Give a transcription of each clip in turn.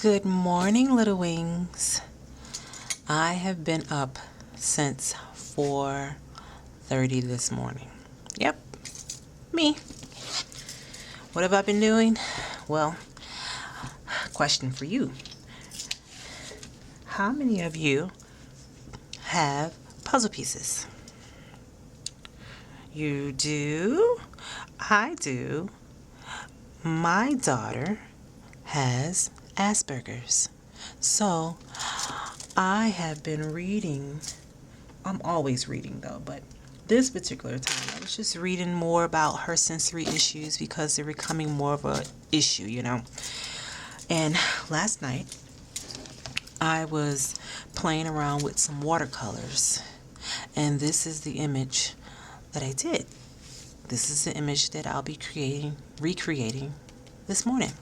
Good morning, little wings. I have been up since 4:30 this morning. Yep, me. What have I been doing? Well, question for you. How many of you have puzzle pieces? You do? I do. My daughter has Asperger's. So I have been reading. I'm always reading though, but this particular time I was just reading more about her sensory issues because they're becoming more of a issue. And last night I was playing around with some watercolors, and this is the image that I did. This is the image that I'll be recreating this morning.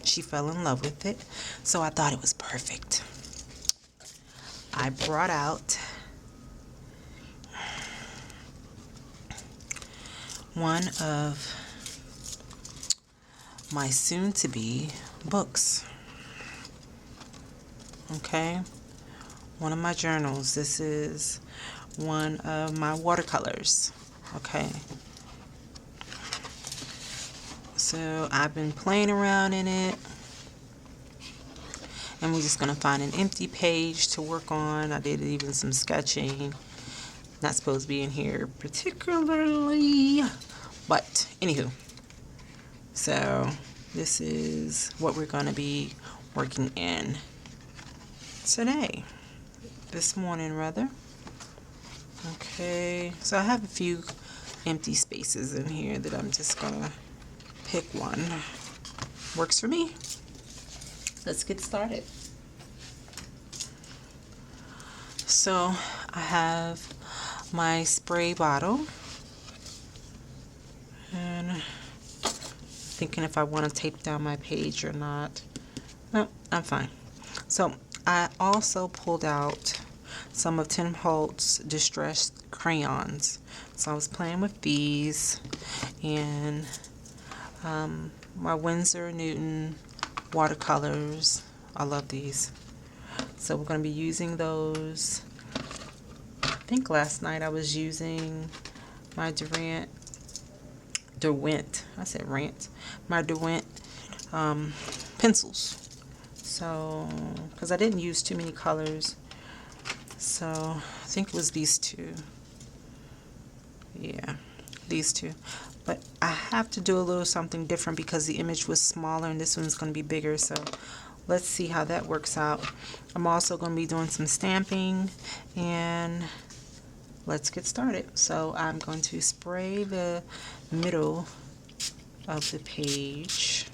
She fell in love with it, so I thought it was perfect. I brought out one of my soon-to-be books. Okay? One of my journals. This is one of my watercolors. Okay? So I've been playing around in it. And we're just going to find an empty page to work on. I did even some sketching. Not supposed to be in here particularly. But anywho. So this is what we're going to be working in today. This morning rather. Okay. So I have a few empty spaces in here that I'm just going to pick one. Works for me. Let's get started. So I have my spray bottle, and thinking if I want to tape down my page or not. No, I'm fine. So I also pulled out some of Tim Holtz distressed crayons. So I was playing with these, and my Winsor Newton watercolors. I love these. So we're going to be using those. I think last night I was using my Derwent. I said rant. My Derwent pencils. So, because I didn't use too many colors. So I think it was these two. Yeah, these two. But I have to do a little something different because the image was smaller and this one's going to be bigger. So let's see how that works out. I'm also going to be doing some stamping, and let's get started. So I'm going to spray the middle of the page.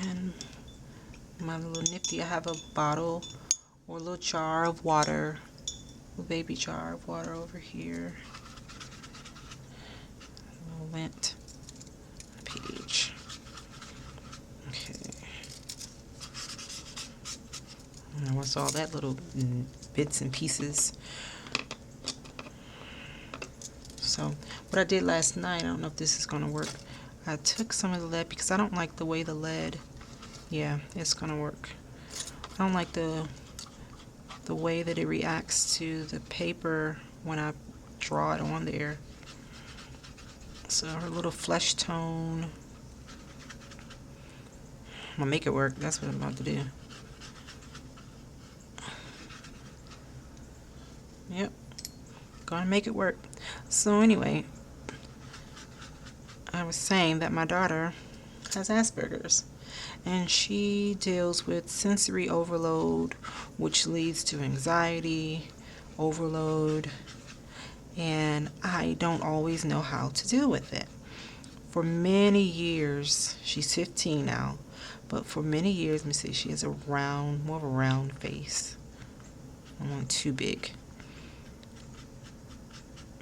And my little nifty, I have a bottle or a little jar of water, a baby jar of water over here. Lint page. Okay. And what's all that little bits and pieces? So what I did last night, I don't know if this is going to work. I took some of the lead because I don't like the way the lead. Yeah, it's going to work. I don't like the way that it reacts to the paper when I draw it on there. So her little flesh tone. I'm gonna make it work. That's what I'm about to do. Yep. Gonna make it work. So anyway, I was saying that my daughter has Asperger's, and she deals with sensory overload, which leads to anxiety, overload, and I don't always know how to deal with it. For many years, she's 15 now, but for many years, let me see, she has more of a round face. I want too big.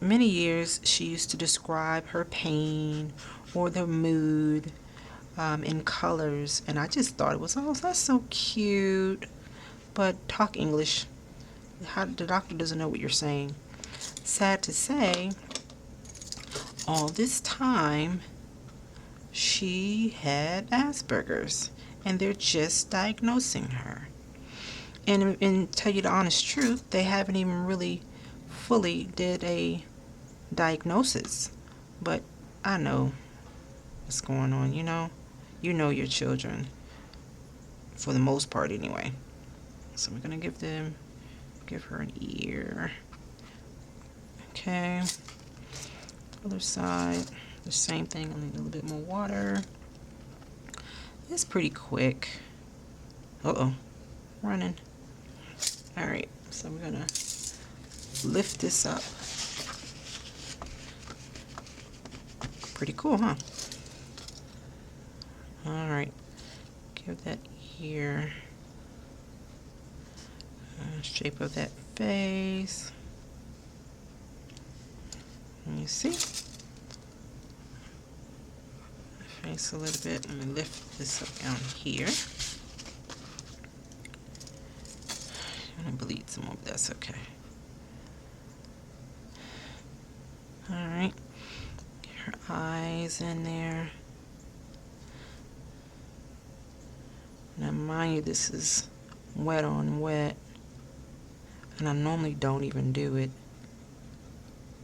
Many years, she used to describe her pain or the mood in colors, and I just thought it was, oh, that's so cute. But talk English. The doctor doesn't know what you're saying. Sad to say, all this time she had Asperger's, and they're just diagnosing her. And tell you the honest truth, they haven't even really fully did a diagnosis. But I know what's going on, you know? You know your children, for the most part anyway. So we're gonna give her an ear. Okay. Other side, the same thing. I need a little bit more water. It's pretty quick. Uh-oh, running. All right, so we're gonna lift this up. Pretty cool, huh? All right, give that ear. Shape of that face. Let me see. Face a little bit. Let me lift this up down here. I'm gonna bleed some more, but that's okay. Alright. Get her eyes in there. Now mind you, this is wet on wet. And I normally don't even do it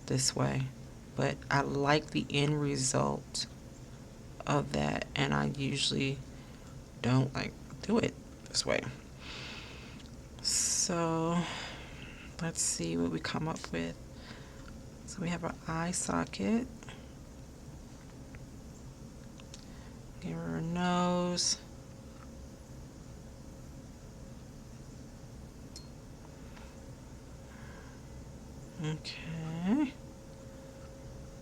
this way. But I like the end result of that, and I usually don't like do it this way. So let's see what we come up with. So we have our eye socket. Give her a nose. Okay.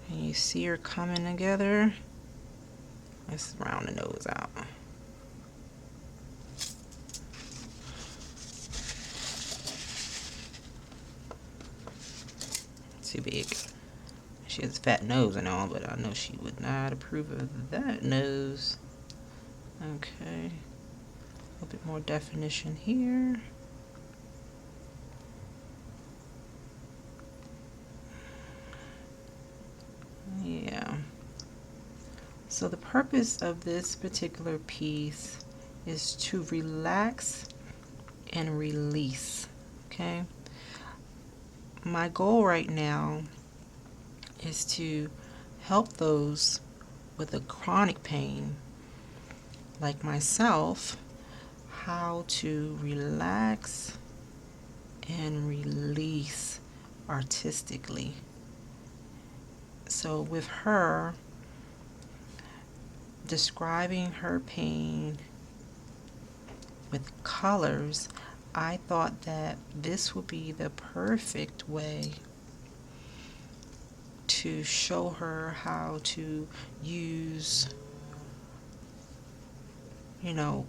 And you see her coming together. Let's round the nose out. Too big. She has a fat nose and all, but I know she would not approve of that nose. Okay. A little bit more definition here. Yeah. So the purpose of this particular piece is to relax and release. Okay. My goal right now is to help those with a chronic pain like myself how to relax and release artistically. So with her describing her pain with colors, I thought that this would be the perfect way to show her how to use,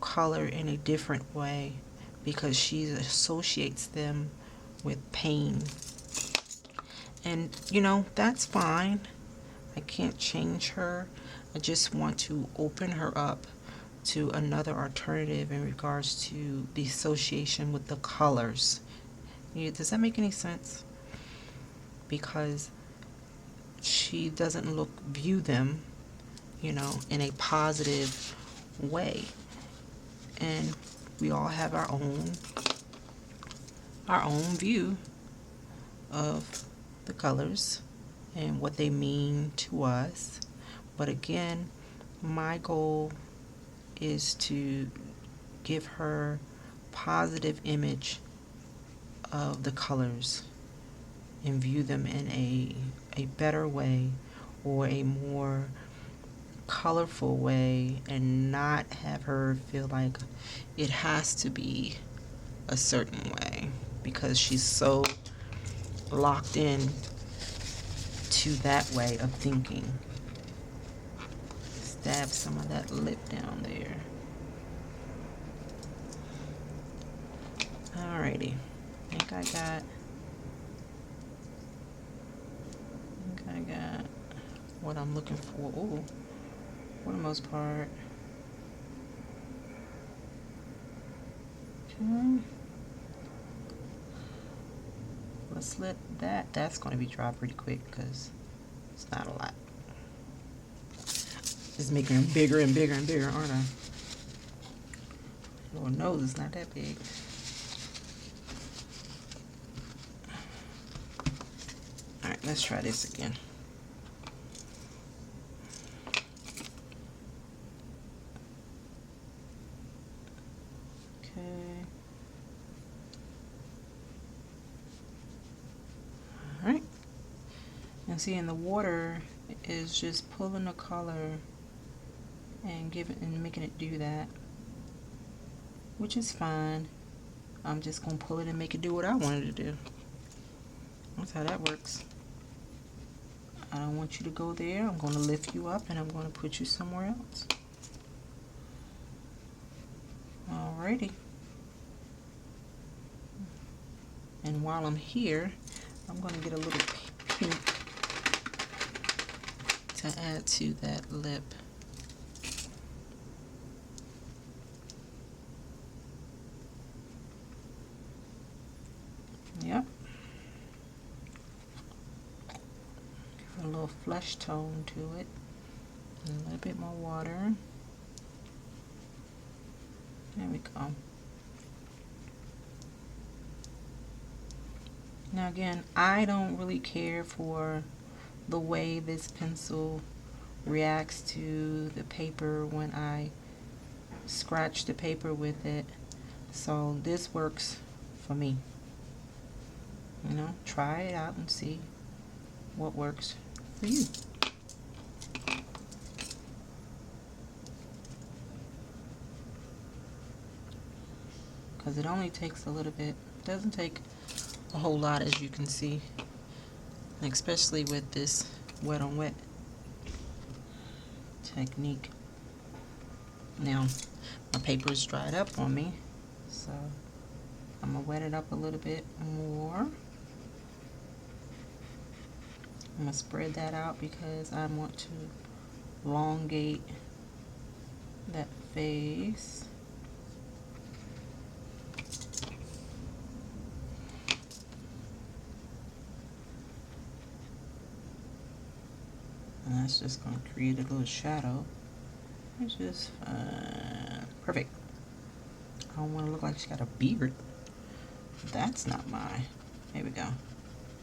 color in a different way, because she associates them with pain. And, that's fine. I can't change her. I just want to open her up to another alternative in regards to the association with the colors. Does that make any sense? Because she doesn't view them, in a positive way. And we all have our own view of the colors and what they mean to us. But again, my goal is to give her positive image of the colors and view them in a better way, or a more colorful way, and not have her feel like it has to be a certain way because she's so locked in to that way of thinking. Stab some of that lip down there. Alrighty. I think I got what I'm looking for. Ooh, for the most part. Okay. Let's let that's going to be dry pretty quick because it's not a lot. Just making them bigger and bigger and bigger, aren't I? Lord knows it's not that big. Alright, let's try this again. Okay. Alright. And see, in the water is just pulling the color and making it do that, which is fine. I'm just gonna pull it and make it do what I wanted to do. That's how that works. I don't want you to go there. I'm gonna lift you up and I'm gonna put you somewhere else. Alrighty. And while I'm here, I'm gonna get a little pink to add to that lip. Yep. Give it a little flesh tone to it. And a little bit more water. There we go. Now again, I don't really care for the way this pencil reacts to the paper when I scratch the paper with it. So this works for me. You know, try it out and see what works for you. Because it only takes a little bit. It doesn't take a whole lot, as you can see, especially with this wet on wet technique. Now my paper is dried up on me, so I'm gonna wet it up a little bit more. I'm gonna spread that out because I want to elongate that face. And that's just going to create a little shadow, which is perfect. I don't want to look like she's got a beard. That's not my, there we go.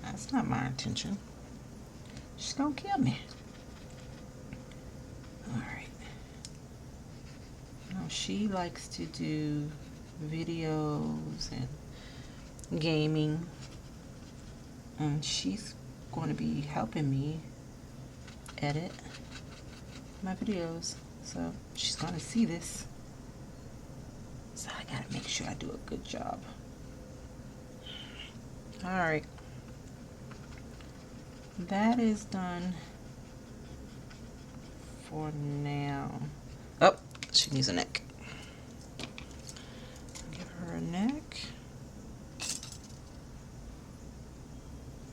That's not my intention. She's going to kill me. Alright. Now she likes to do videos and gaming. And she's going to be helping me edit my videos, so she's gonna see this, so I gotta make sure I do a good job. Alright, that is done for now. Oh, she needs a neck. Give her a neck.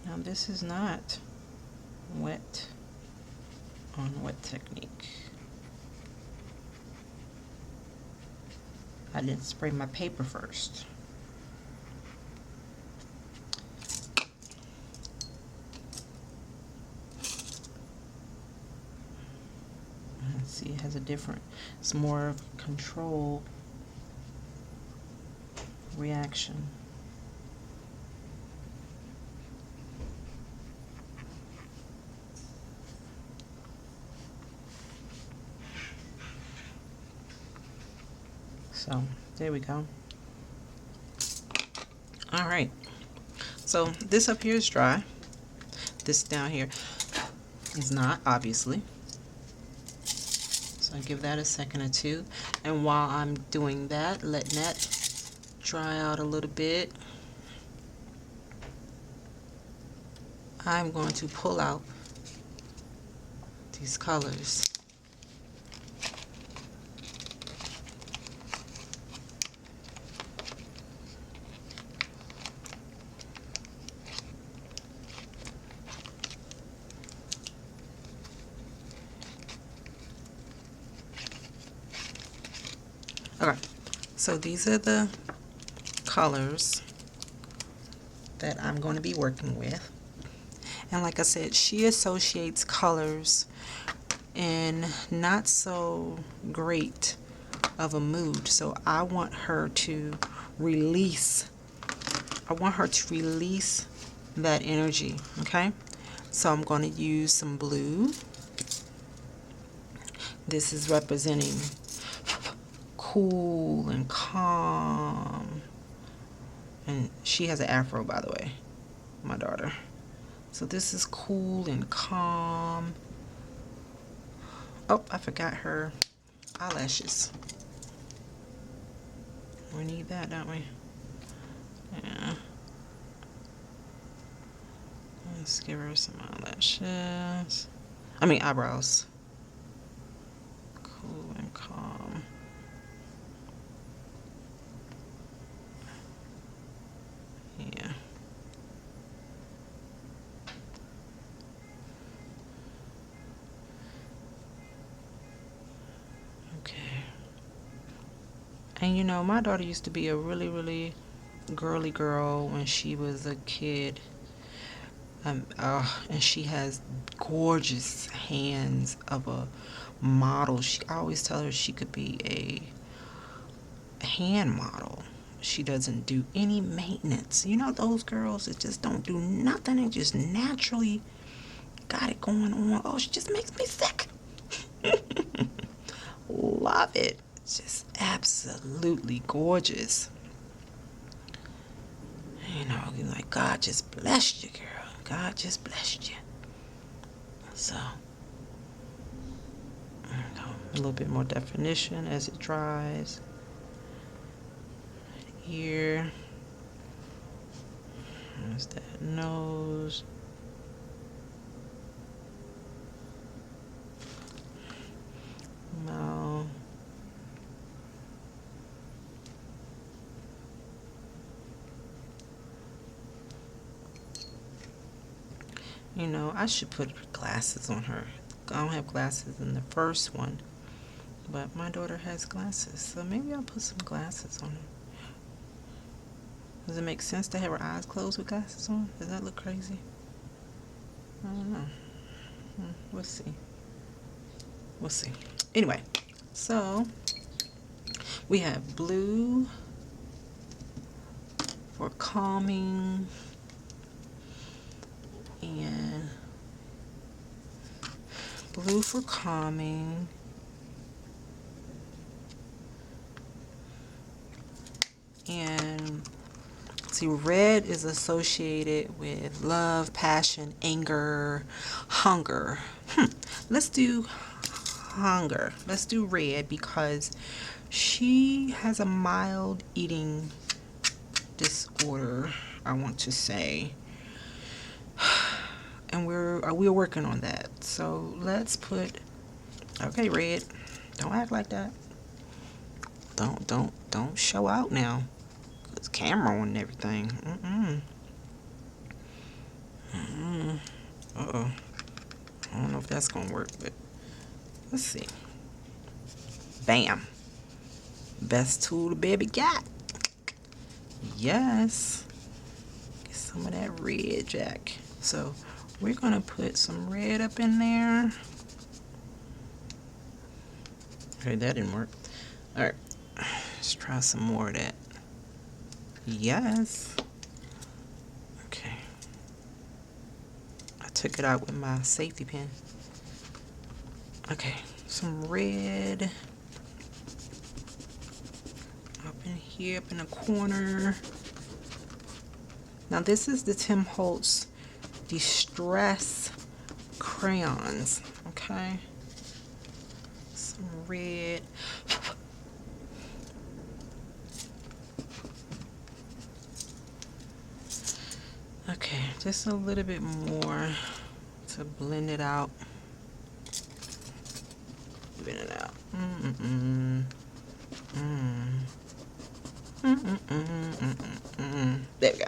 Now this is not wet on wet technique. I didn't spray my paper first. See, it has a different, it's more of a control reaction. So there we go. All right, so this up here is dry. This down here is not, obviously. So I give that a second or two, and while I'm doing that, letting that dry out a little bit, I'm going to pull out these colors. Okay, so these are the colors that I'm going to be working with. And like I said, she associates colors in not so great of a mood. So I want her to release. I want her to release that energy, okay? So I'm going to use some blue. This is representing cool and calm. And she has an afro, by the way, my daughter. So this is cool and calm. Oh, I forgot her eyelashes. We need that, don't we? Yeah. Let's give her some eyelashes. I mean eyebrows. Cool and calm. Yeah. Okay. And you know, my daughter used to be a really, really girly girl when she was a kid. And she has gorgeous hands of a model. I always tell her she could be a hand model. She doesn't do any maintenance. You know those girls that just don't do nothing and just naturally got it going on. Oh, she just makes me sick. Love it. Just absolutely gorgeous. You know, you're like, God just blessed you, girl. God just blessed you. So, a little bit more definition as it dries. Ear. There's that nose. Mouth. You know, I should put glasses on her. I don't have glasses in the first one, but my daughter has glasses, so maybe I'll put some glasses on her. Does it make sense to have her eyes closed with glasses on? Does that look crazy? I don't know. We'll see. We'll see. Anyway, so we have blue for calming and blue for calming. And see, red is associated with love, passion, anger, hunger. Let's do hunger. Let's do red because she has a mild eating disorder, I want to say. And we're working on that. So let's put, okay, red. Don't act like that. Don't show out now. It's camera on and everything. Uh-oh. I don't know if that's gonna work, but let's see. Bam. Best tool the baby got. Yes. Get some of that red, Jack. So we're gonna put some red up in there. Okay, that didn't work. All right, let's try some more of that. Yes. Okay. I took it out with my safety pin. Okay, some red up in here, up in the corner. Now this is the Tim Holtz Distress crayons. Okay. Some red. Okay, just a little bit more to blend it out. Blend it out. There we go.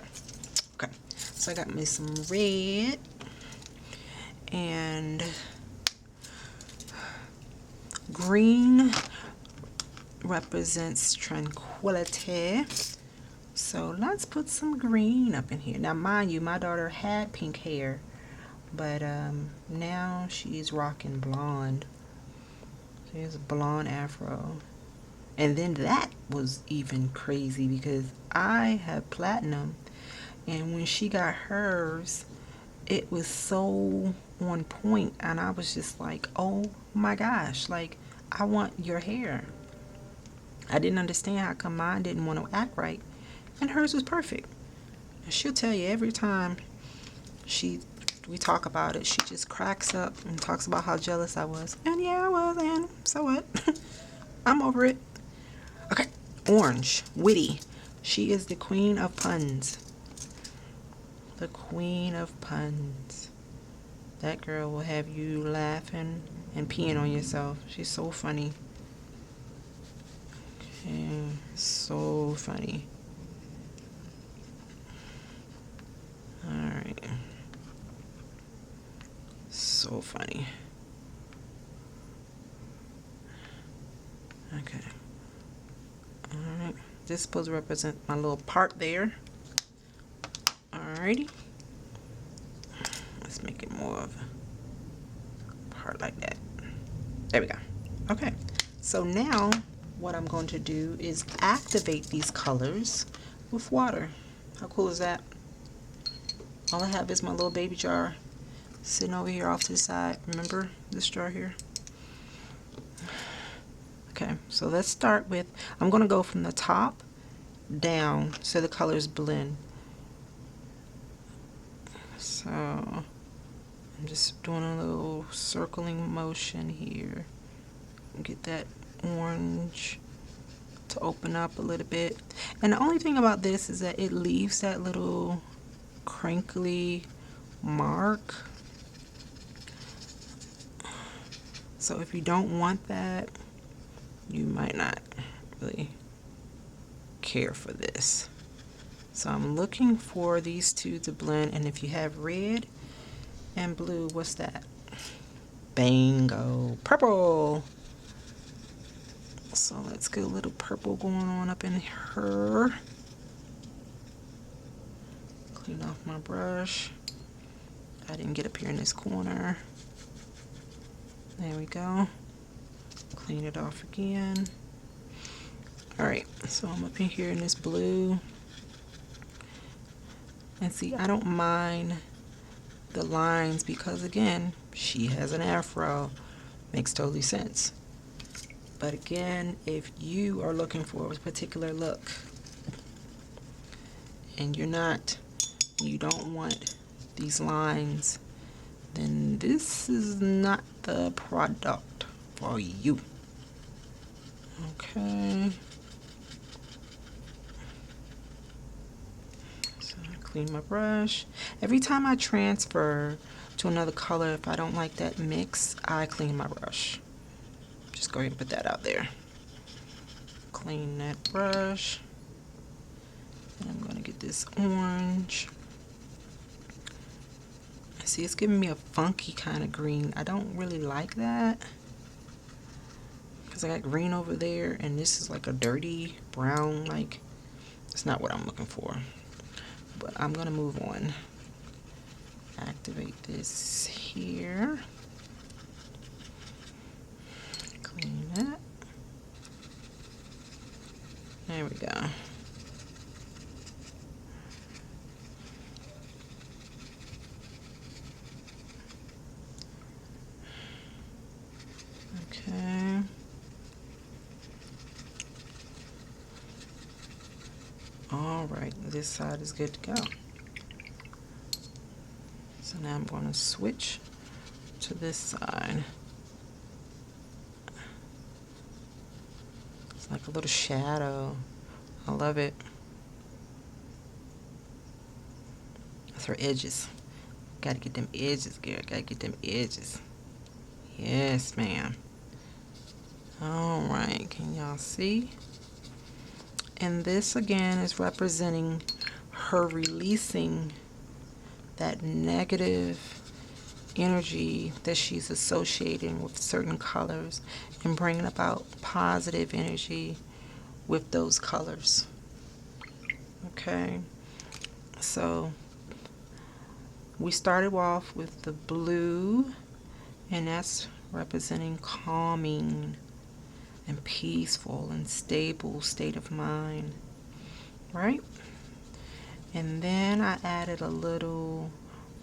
Okay, so I got me some red and green represents tranquility. So let's put some green up in here. Now, mind you, my daughter had pink hair, but now she's rocking blonde. There's a blonde afro. And then that was even crazy because I have platinum, and when she got hers, it was so on point, and I was just like, oh my gosh, like, I want your hair. I didn't understand how come mine didn't want to act right, and hers was perfect. And she'll tell you every time she we talk about it, she just cracks up and talks about how jealous I was. And yeah, I was, and so what? I'm over it. Okay, orange, witty. She is the queen of puns. The queen of puns. That girl will have you laughing and peeing on yourself. She's so funny. Okay, so funny. Alright. So funny. Okay. Alright. This is supposed to represent my little part there. Alrighty. Let's make it more of a part like that. There we go. Okay. So now what I'm going to do is activate these colors with water. How cool is that? All I have is my little baby jar sitting over here off to the side. Remember this jar here? Okay, so let's start with, I'm going to go from the top down so the colors blend. So I'm just doing a little circling motion here. Get that orange to open up a little bit. And the only thing about this is that it leaves that little crinkly mark. So if you don't want that, you might not really care for this. So I'm looking for these two to blend, and if you have red and blue, what's that? Bingo, purple. So let's get a little purple going on up in her. Clean off my brush. I didn't get up here in this corner. There we go. Clean it off again. Alright, so I'm up in here in this blue. And see, I don't mind the lines because, again, she has an afro. Makes totally sense. But again, if you are looking for a particular look and you don't want these lines, then this is not the product for you. Okay. So I clean my brush. Every time I transfer to another color, if I don't like that mix, I clean my brush. Just go ahead and put that out there. Clean that brush. And I'm going to get this orange. See, it's giving me a funky kind of green. I don't really like that because I got green over there, and this is like a dirty brown. Like, it's not what I'm looking for. But I'm going to move on. Activate this here. Clean that. There we go. Okay. All right, this side is good to go. So now I'm going to switch to this side. It's like a little shadow. I love it. That's her edges. Gotta get them edges, girl. Gotta get them edges. Yes, ma'am. All right, can y'all see? And this again is representing her releasing that negative energy that she's associating with certain colors and bringing about positive energy with those colors. Okay, so we started off with the blue, and that's representing calming, and peaceful and stable state of mind, right? And then I added a little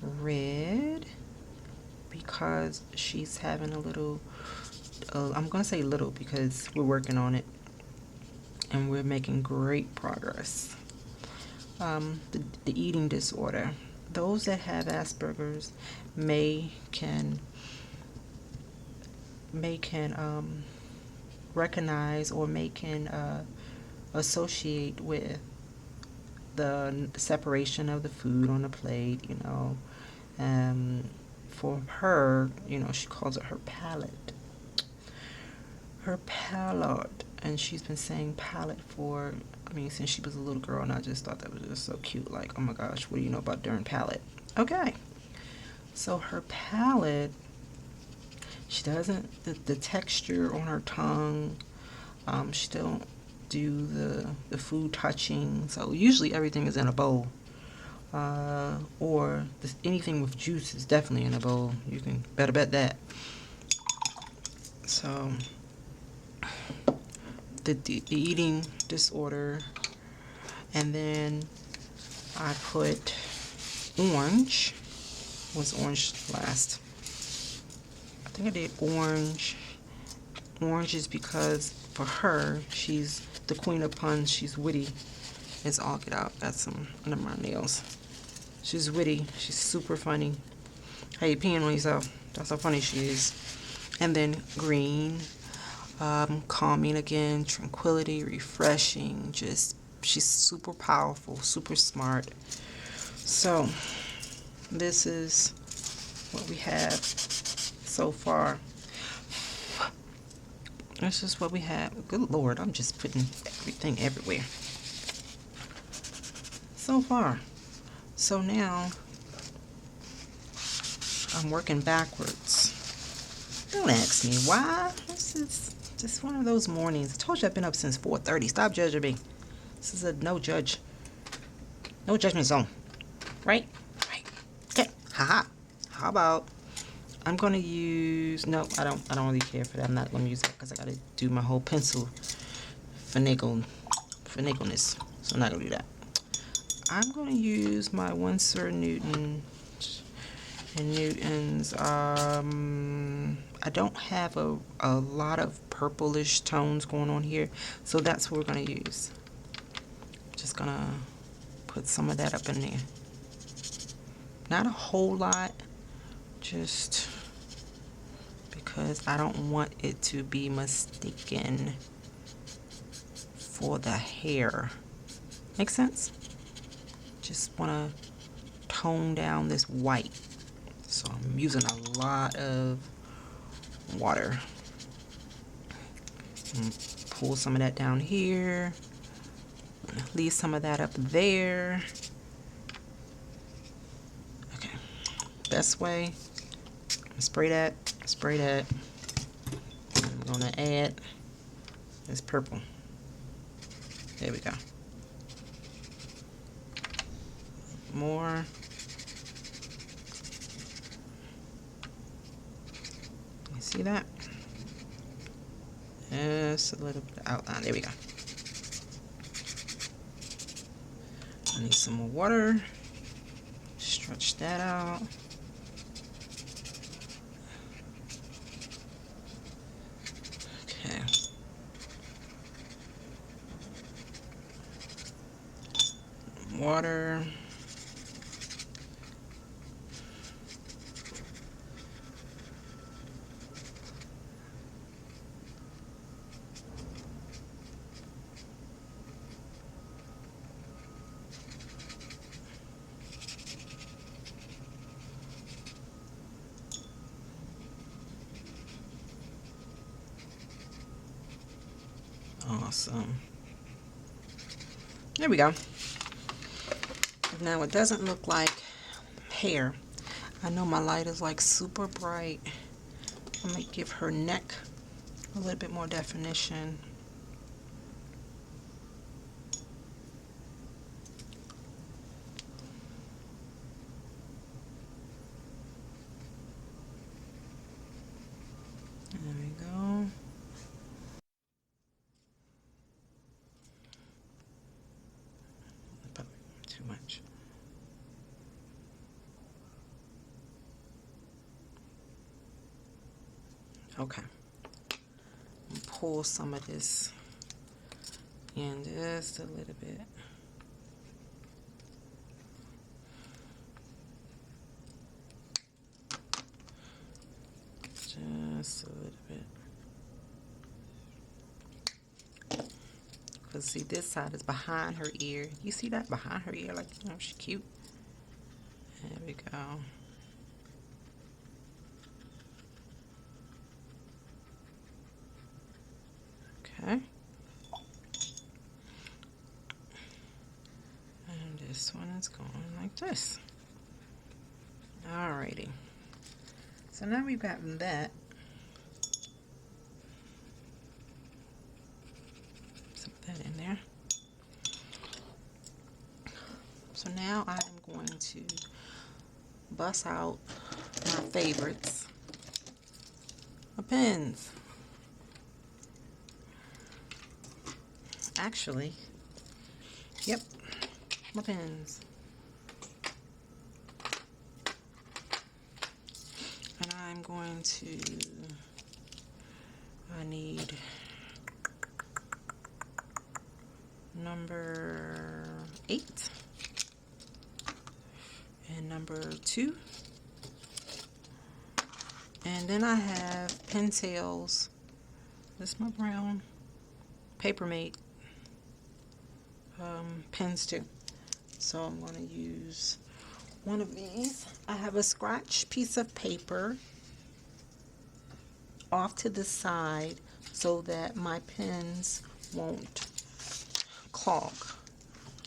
red because she's having a little, I'm going to say little because we're working on it and we're making great progress. The eating disorder. Those that have Asperger's may can recognize or may can associate with the separation of the food on the plate. For her, she calls it her palate. Her palate, and she's been saying palate for, since she was a little girl, and I just thought that was just so cute. Like, oh my gosh, what do you know about darn palate? Okay, so her palate, she doesn't, the texture on her tongue, she don't do the food touching. So usually everything is in a bowl, or anything with juice is definitely in a bowl. You can better bet that. So the eating disorder, and then I put orange. Was orange last? I think I did orange. Orange is because for her, she's the queen of puns. She's witty. It's all get out. Got some under my nails. She's witty. She's super funny. How you peeing on yourself? That's how funny she is. And then green, calming again, tranquility, refreshing. Just she's super powerful, super smart. So this is what we have so far. This is what we have. Good Lord, I'm just putting everything everywhere. So far. So now I'm working backwards. Don't ask me why. This is just one of those mornings. I told you I've been up since 4:30. Stop judging me. This is a no judgment zone. Right? Right. Okay. Haha. How about I'm gonna use, no, I don't really care for that. I'm not gonna use that because I gotta do my whole pencil finagleness. So I'm not gonna do that. I'm gonna use my 1 Sir Newton and Newton's. I don't have a lot of purplish tones going on here, so that's what we're gonna use. Just gonna put some of that up in there. Not a whole lot, just because I don't want it to be mistaken for the hair. Make sense? Just want to tone down this white. So I'm using a lot of water. Pull some of that down here. Leave some of that up there. Okay. Best way. Spray that. Spray that. I'm going to add this purple. There we go. More. You see that? Just a little bit of outline. There we go. I need some more water. Stretch that out. Okay. Water. Awesome. There we go. Now it doesn't look like hair. I know my light is like super bright. I'm gonna give her neck a little bit more definition. There we go. too much. Okay. Pull some of this in just a little bit. Just a little bit. Because see, this side is behind her ear. You see that behind her ear? Like, you know, she's cute. There we go. Okay. And this one is going like this. Alrighty. So now we've gotten that. Put that in there. So now I am going to bust out my favorites. My pens. Actually, yep, my pens. And I'm going to, I need number 8 and number 2. And then I have pen tails. This is my brown Paper Mate pens too. So I'm going to use one of these. I have a scratch piece of paper off to the side so that my pens won't clog.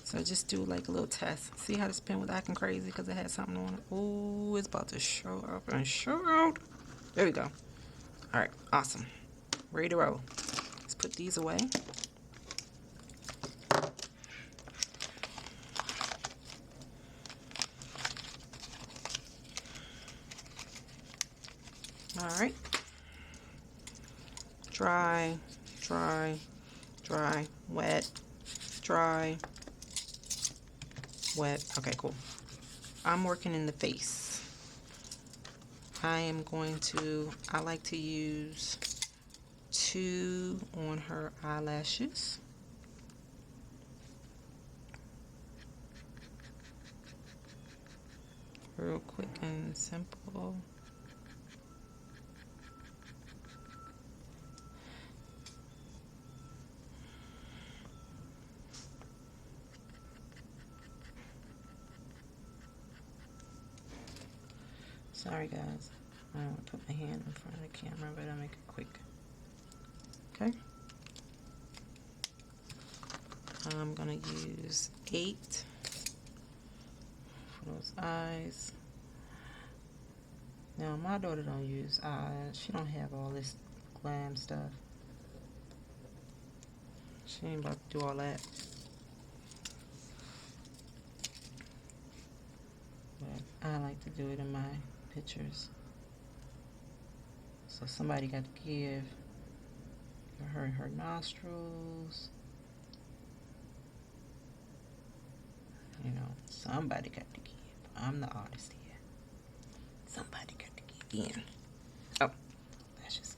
So just do like a little test. See how this pen was acting crazy because it had something on it? Oh, it's about to show up and show out. There we go. All right, awesome. Ready to roll. Let's put these away. All right. Dry, dry, dry, wet, dry, wet. Okay, cool. I'm working in the face. I like to use 2 on her eyelashes. Real quick and simple. Sorry guys, I don't want to put my hand in front of the camera, but I'll make it quick. Okay. I'm gonna use 8 for those eyes. Now my daughter don't use eyes. She don't have all this glam stuff. She ain't about to do all that. But I like to do it in my pictures. So somebody got to give her nostrils. You know, somebody got to give. I'm the artist here. Somebody got to give in. Oh, lashes.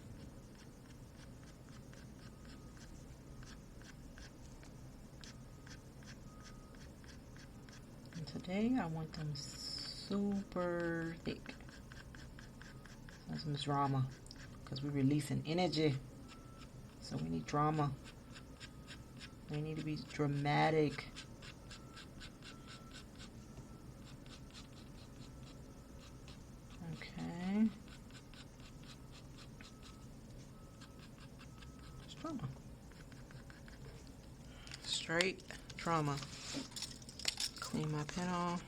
And today I want them super thick. Some drama, because we're releasing energy. So we need drama. They need to be dramatic. Okay. Just drama. Straight drama. Clean my pen off.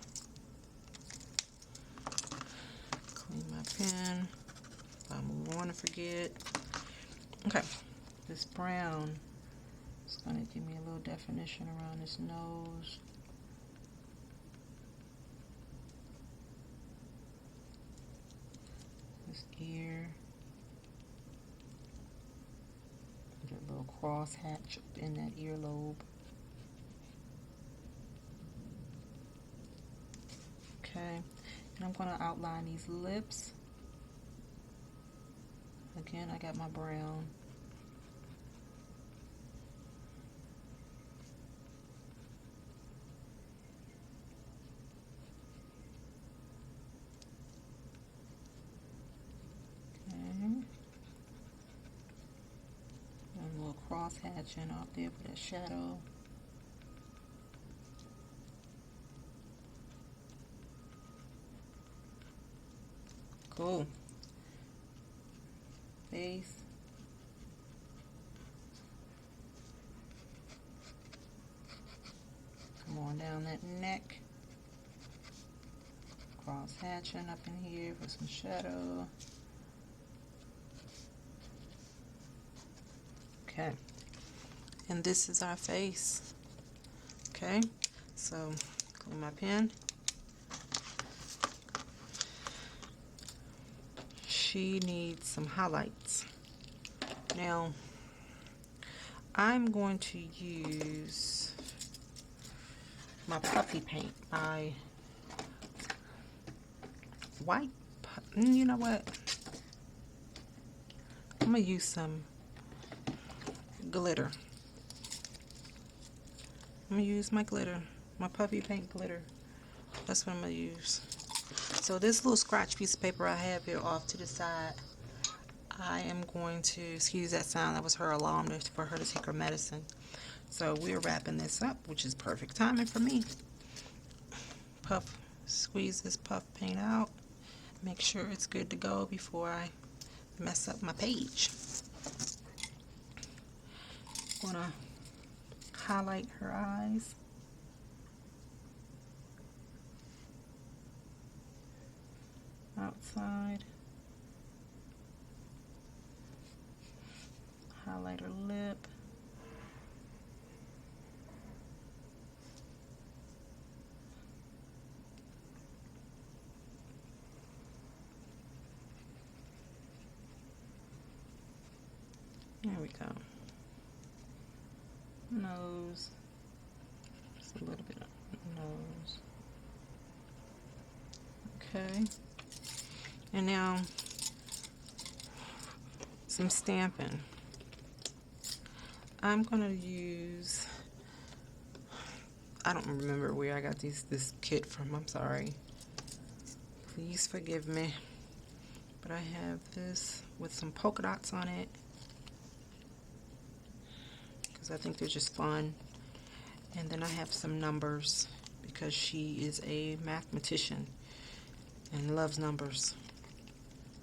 Clean my pen. I'll move on and forget. Okay. This brown is going to give me a little definition around his nose. His ear. Put a little cross hatch up in that earlobe. Okay, and I'm going to outline these lips. Again, I got my brown. Okay. And a little cross hatching out there for that shadow. Cool. Face. Come on down that neck. Cross hatching up in here for some shadow. Okay. And this is our face. Okay. So, clean my pen. She needs some highlights. Now, I'm going to use my puffy paint, my white, you know what? I'm going to use some glitter. I'm going to use my glitter, my puffy paint glitter. That's what I'm going to use. So this little scratch piece of paper I have here off to the side, I am going to, excuse that sound, that was her alarm for her to take her medicine. So we're wrapping this up, which is perfect timing for me. Squeeze this puff paint out. Make sure it's good to go before I mess up my page. Gonna highlight her eyes. Outside. Highlight her lip. There we go. Nose. Just a little bit of nose. Okay. And now some stamping. I'm gonna use, I don't remember where I got this kit from, I'm sorry. Please forgive me. But I have this with some polka dots on it, because I think they're just fun. And then I have some numbers, because she is a mathematician and loves numbers.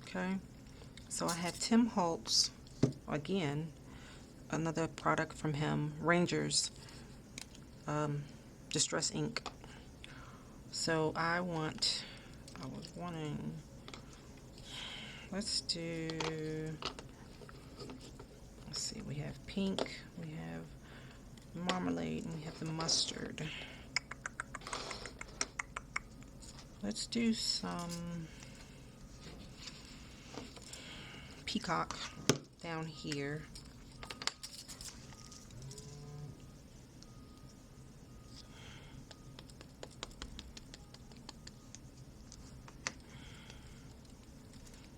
Okay, so I have Tim Holtz, again, another product from him, Rangers Distress Ink. So I was wanting, let's see, we have pink, we have marmalade, and we have the mustard. Let's do some peacock down here.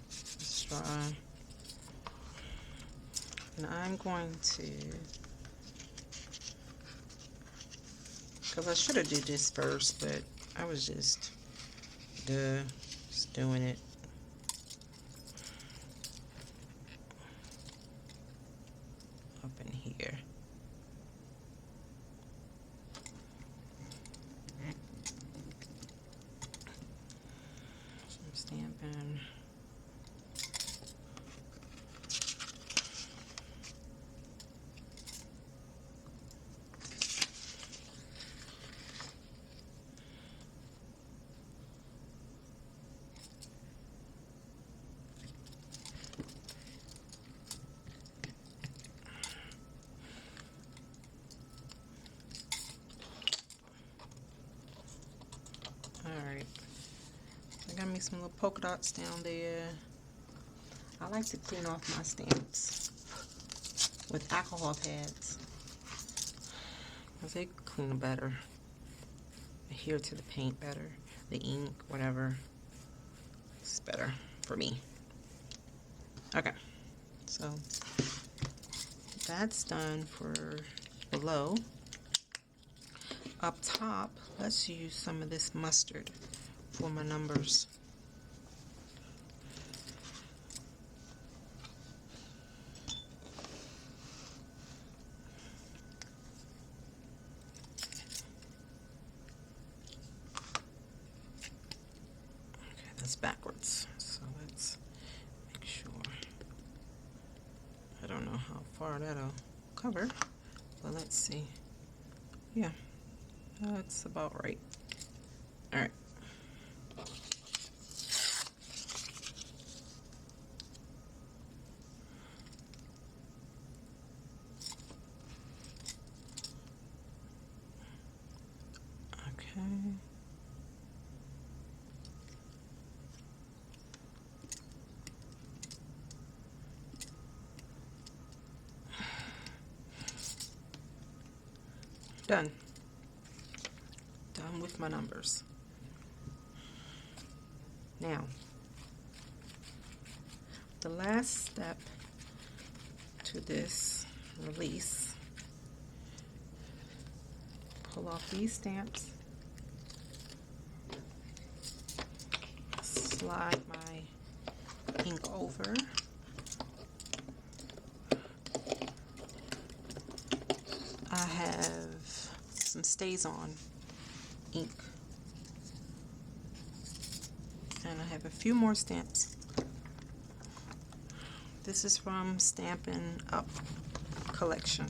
Let's try. And I'm going to, because I should have did this first, but I was just doing it. Up in here. Some stamping. Alright, I got me some little polka dots down there. I like to clean off my stamps with alcohol pads, because they clean better, adhere to the paint better. the ink, whatever. It's better for me. Okay, so that's done for below. Up top, let's use some of this mustard for my numbers. Okay, that's backwards. So let's make sure. I don't know how far that'll cover, but let's see. Yeah, that's about right. All right. Okay. Done. Done with my numbers. Now, the last step to this release, pull off these stamps, slide my ink over, I have some Stays On ink, and I have a few more stamps. This is from Stampin' Up collection.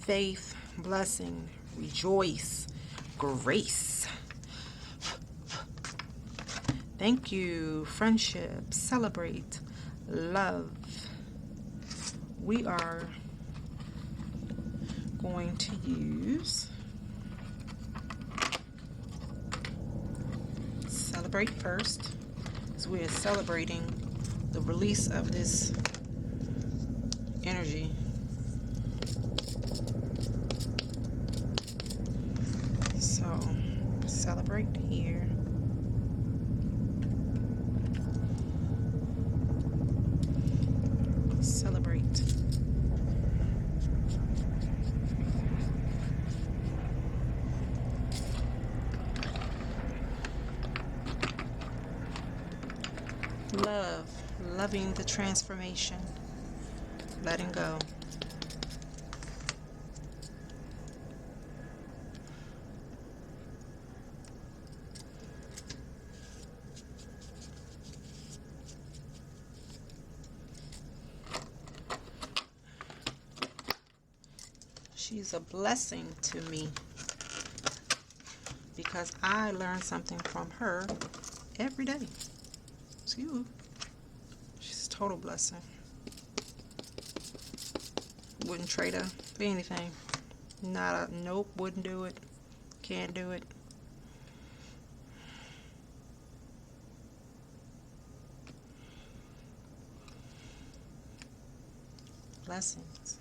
Faith, blessing, rejoice, grace. Thank you, friendship, celebrate, love. We are going to use celebrate first, because we are celebrating the release of this energy. So celebrate here. Celebrate. Love, loving the transformation, letting go. She's a blessing to me because I learn something from her every day. Excuse me. She's a total blessing. Wouldn't trade her for anything. Not a nope, wouldn't do it. Can't do it. Blessings.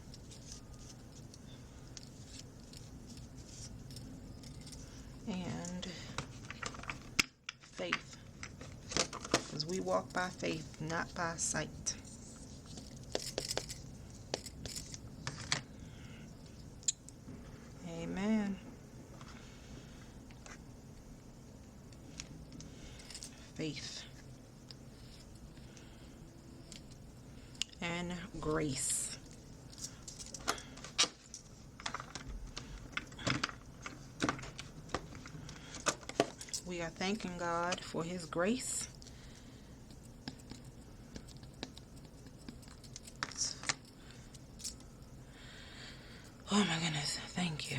And faith, because we walk by faith, not by sight. Amen. Faith and grace. We are thanking God for His grace. Oh my goodness, thank you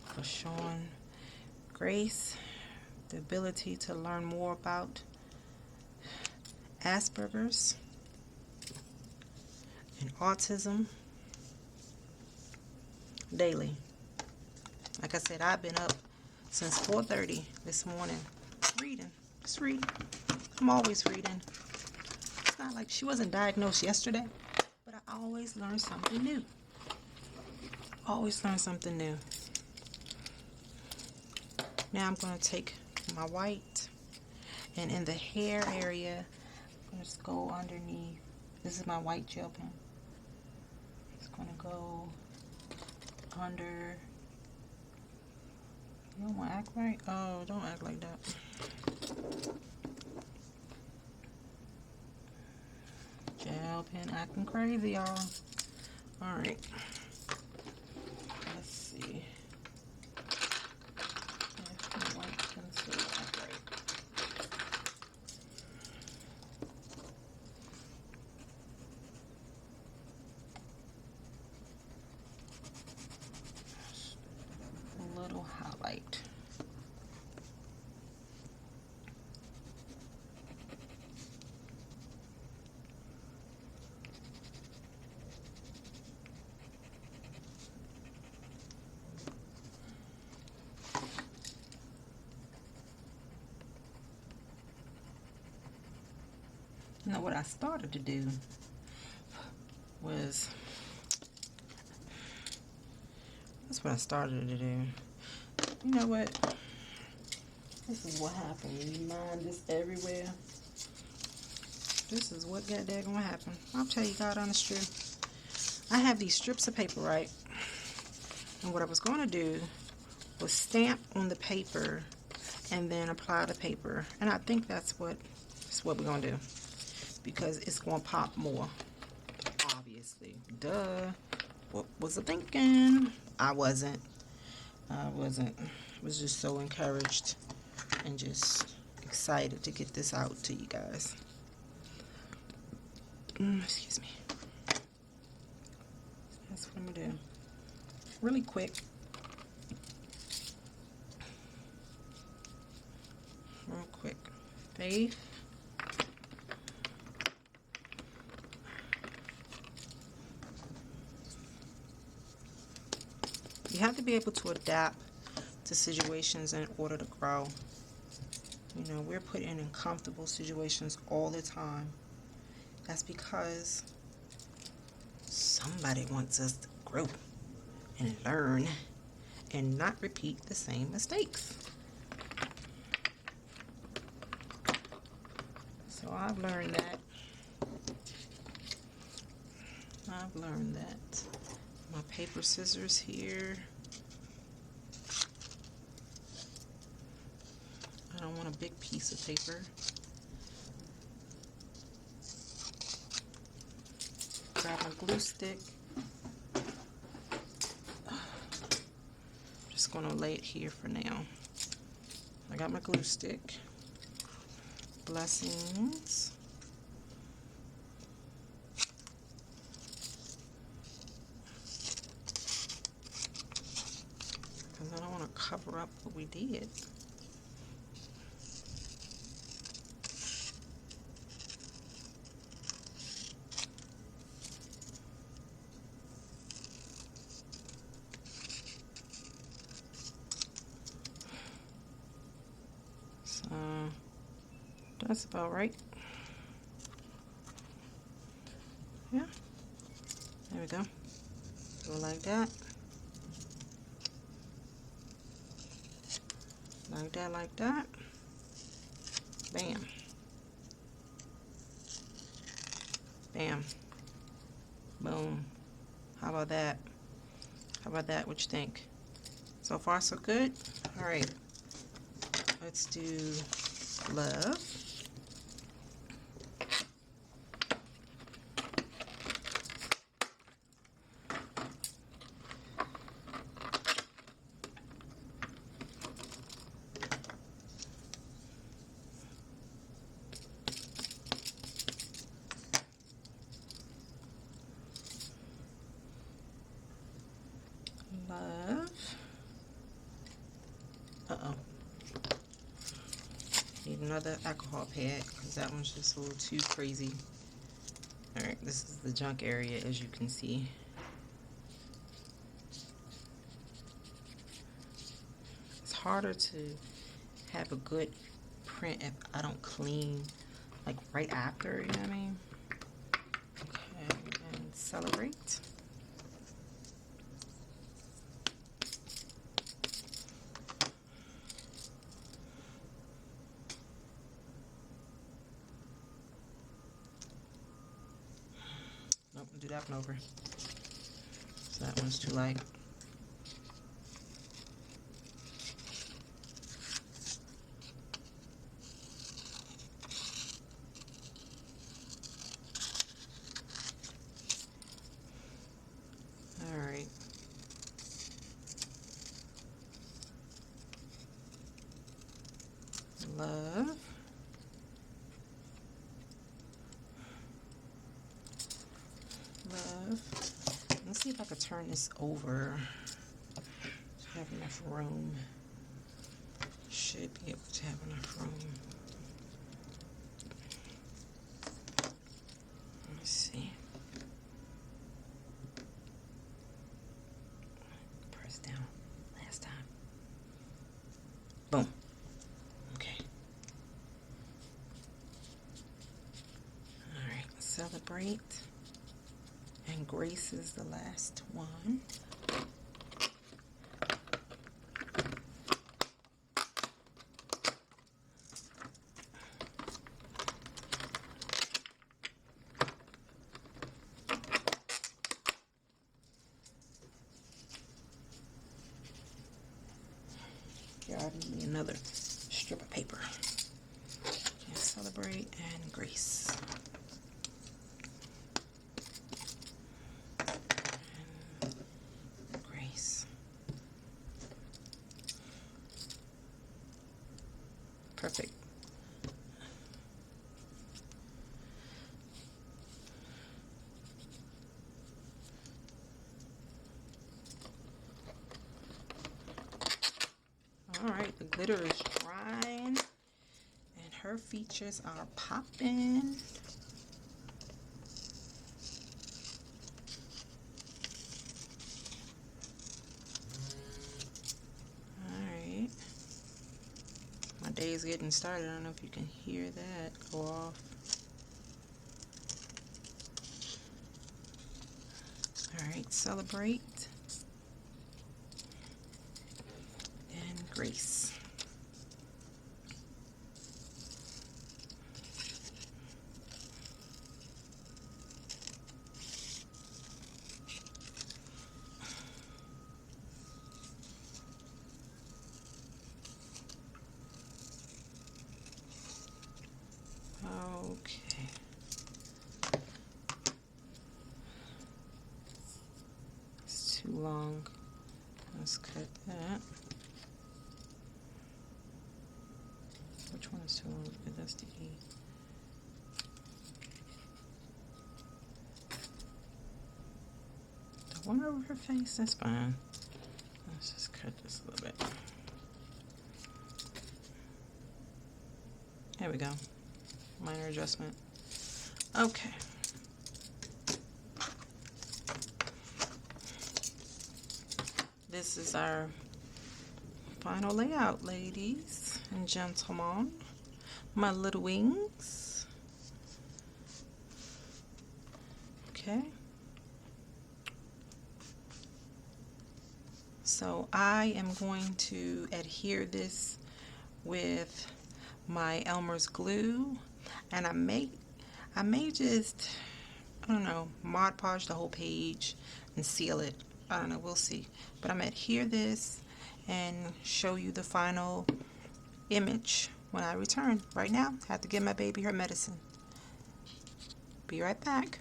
for showing grace, the ability to learn more about Asperger's and autism daily. Like I said, I've been up since 4:30 this morning reading. Just reading. I'm always reading. It's not like she wasn't diagnosed yesterday, but I always learn something new. Always learn something new. Now I'm going to take my white, and in the hair area, I'm going to go underneath. This is my white gel pen. It's going to go under. You don't want to act right? Oh, don't act like that. Gel pen acting crazy, y'all. Alright. Let's see. If my white pencil act right. A little highlight. Now what I started to do was, that's what I started to do. You know what? This is what happens when you mind this everywhere. This is what goddamn gonna happen. I'll tell you God honest truth. I have these strips of paper, right? And what I was gonna do was stamp on the paper and then apply the paper. And I think that's what we're gonna do. Because it's gonna pop more. Obviously. Duh. What was I thinking? I wasn't. I was just so encouraged and just excited to get this out to you guys. Excuse me. That's what I'm gonna do. Really quick. Real quick. Faith. You have to be able to adapt to situations in order to grow. You know, we're put in uncomfortable situations all the time. That's because somebody wants us to grow and learn and not repeat the same mistakes. So I've learned that. My paper scissors here. I don't want a big piece of paper. Grab my glue stick. I'm just gonna lay it here for now. I got my glue stick. Blessings. Because I don't want to cover up what we did. So that's about right. Yeah. There we go. Go like that. Like that, like that. Bam. Bam. Boom. How about that? How about that? What you think? So far, so good? Alright. Let's do love. Love. Uh-oh. Need another alcohol pad because that one's just a little too crazy. Alright, this is the junk area, as you can see. It's harder to have a good print if I don't clean like right after, you know what I mean? Okay, and celebrate. do that one over. So that one's too light. All right. Love. Love. Let's see if I could turn this over. Have enough room. Should be able to have enough room. Let's see. Press down last time. Boom. Okay. All right. Celebrate. And Grace is the last one. Here, I need another strip of paper. And Celebrate and Grace. And Grace. Perfect. Alright, the glitter is drying and her features are popping. Alright. My day is getting started. I don't know if you can hear that go off. Alright, Celebrate and Grace. Okay. It's too long. Let's cut that. Which one is too long? That's the E. The one over her face, that's fine. Let's just cut this a little bit. There we go. Minor adjustment. Okay. This is our final layout, ladies and gentlemen. My little wings. Okay. So I am going to adhere this with my Elmer's glue, and I may just, I don't know, Mod Podge the whole page and seal it. I don't know, we'll see. But I'm gonna adhere this and show you the final image when I return. Right now, I have to give my baby her medicine. Be right back.